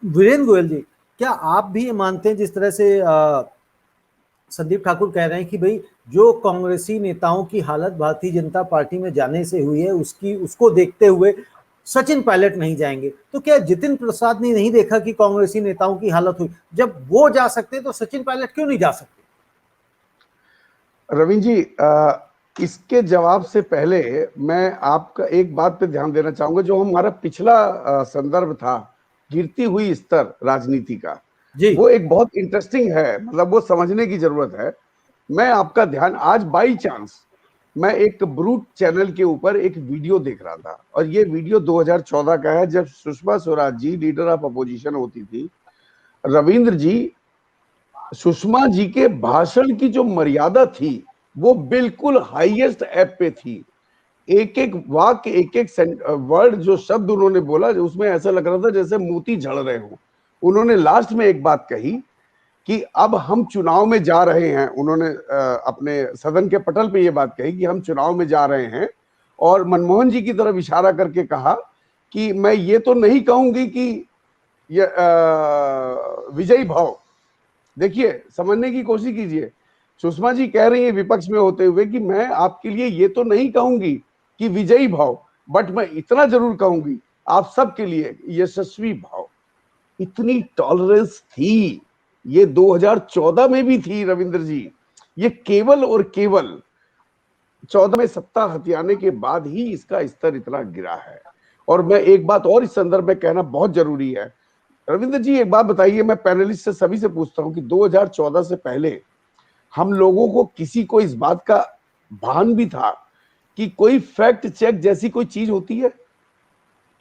वीरेंद्र गोयल जी, क्या आप भी ये मानते हैं जिस तरह से संदीप ठाकुर कह रहे हैं कि भाई जो कांग्रेसी नेताओं की हालत भारतीय जनता पार्टी में जाने से हुई है उसकी उसको देखते हुए सचिन पायलट नहीं जाएंगे, तो क्या जितिन प्रसाद ने नहीं देखा कि कांग्रेसी नेताओं की हालत हुई? जब वो जा सकते तो सचिन पायलट क्यों नहीं जा सकते? रविंद्र जी, इसके जवाब से पहले मैं आपका एक बात पे ध्यान देना चाहूंगा। जो हमारा पिछला संदर्भ था, गिरती हुई स्तर राजनीति का, जी वो एक बहुत इंटरेस्टिंग है, मतलब वो समझने की जरूरत है। मैं आपका ध्यान आज बाई चांस मैं एक ब्रूट चैनल के ऊपर एक वीडियो देख रहा था, और ये वीडियो 2014 का है, जब Sushma Swaraj ji leader of opposition होती थी। रविंद्र जी, सुषमा जी के भाषण की जो मर्यादा थी वो बिल्कुल हाईएस्ट ऐप पे थी। एक एक वाक्य, एक एक वर्ड, जो शब्द उन्होंने बोला, उसमें ऐसा लग रहा था जैसे मोती झड़ रहे हो। उन्होंने लास्ट में एक बात कही कि अब हम चुनाव में जा रहे हैं। उन्होंने अपने सदन के पटल पे ये बात कही कि हम चुनाव में जा रहे हैं, और मनमोहन जी की तरफ इशारा करके कहा कि मैं ये तो नहीं कहूंगी कि ये विजयी भाव। देखिए, समझने की कोशिश कीजिए। सुषमा जी कह रही है विपक्ष में होते हुए कि मैं आपके लिए ये तो नहीं कहूंगी कि विजयी भाव, बट मैं इतना जरूर कहूंगी आप सबके लिए यशस्वी भाव। इतनी टॉलरेंस थी, ये 2014 में भी थी रविंद्र जी। ये केवल और केवल 14 में सत्ता हथियाने के बाद ही इसका स्तर इतना गिरा है। और मैं एक बात और इस संदर्भ में कहना बहुत जरूरी है। रविंद्र जी, एक बात बताइए, मैं पैनलिस्ट से सभी से पूछता हूं कि 2014 से पहले हम लोगों को किसी को इस बात का भान भी था कि कोई फैक्ट चेक जैसी कोई चीज होती है,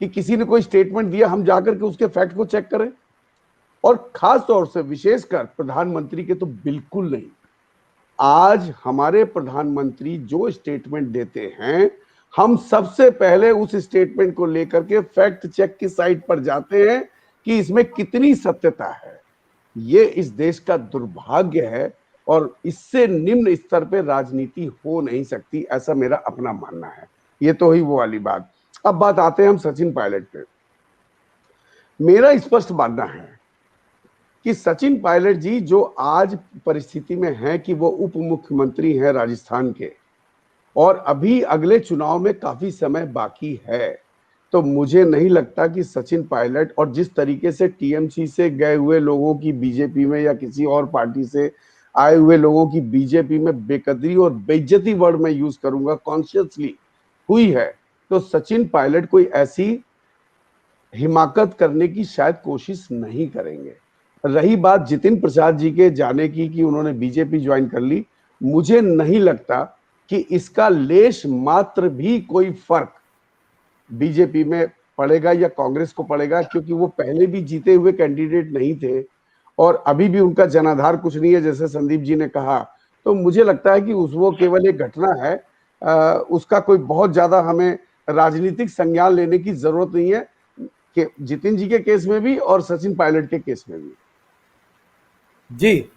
कि किसी ने कोई स्टेटमेंट दिया, हम जाकर के उसके फैक्ट को चेक करें? और खास तौर से विशेषकर प्रधानमंत्री के तो बिल्कुल नहीं। आज हमारे प्रधानमंत्री जो स्टेटमेंट देते हैं, हम सबसे पहले उस स्टेटमेंट को लेकर के फैक्ट चेक की साइट पर जाते हैं कि इसमें कितनी सत्यता है। ये इस देश का दुर्भाग्य है, और इससे निम्न स्तर पे राजनीति हो नहीं सकती, ऐसा मेरा अपना मानना है। ये तो ही वो वाली बात। अब बात आते हैं हम सचिन पायलट पे। मेरा स्पष्ट मानना है कि सचिन पायलट जी जो आज परिस्थिति में हैं कि वो उप मुख्यमंत्री हैं राजस्थान के, और अभी अगले चुनाव में काफी समय बाकी है, तो मुझे नहीं लगता कि सचिन पायलट, और जिस तरीके से टीएमसी से गए हुए लोगों की बीजेपी में या किसी और पार्टी से आए हुए लोगों की बीजेपी में बेकदरी और बेइज्जती वर्ड में यूज करूंगा, कॉन्शियसली हुई है, तो सचिन पायलट कोई ऐसी हिमाकत करने की शायद कोशिश नहीं करेंगे। रही बात जितिन प्रसाद जी के जाने की कि उन्होंने बीजेपी ज्वाइन कर ली, मुझे नहीं लगता कि इसका लेश मात्र भी कोई फर्क बीजेपी में पड़ेगा या कांग्रेस को पड़ेगा, क्योंकि वो पहले भी जीते हुए कैंडिडेट नहीं थे और अभी भी उनका जनाधार कुछ नहीं है, जैसे संदीप जी ने कहा। तो मुझे लगता है कि वो केवल एक घटना है, उसका कोई बहुत ज्यादा हमें राजनीतिक संज्ञान लेने की जरूरत नहीं है, कि जितिन जी के केस में भी और सचिन पायलट के केस में भी। जी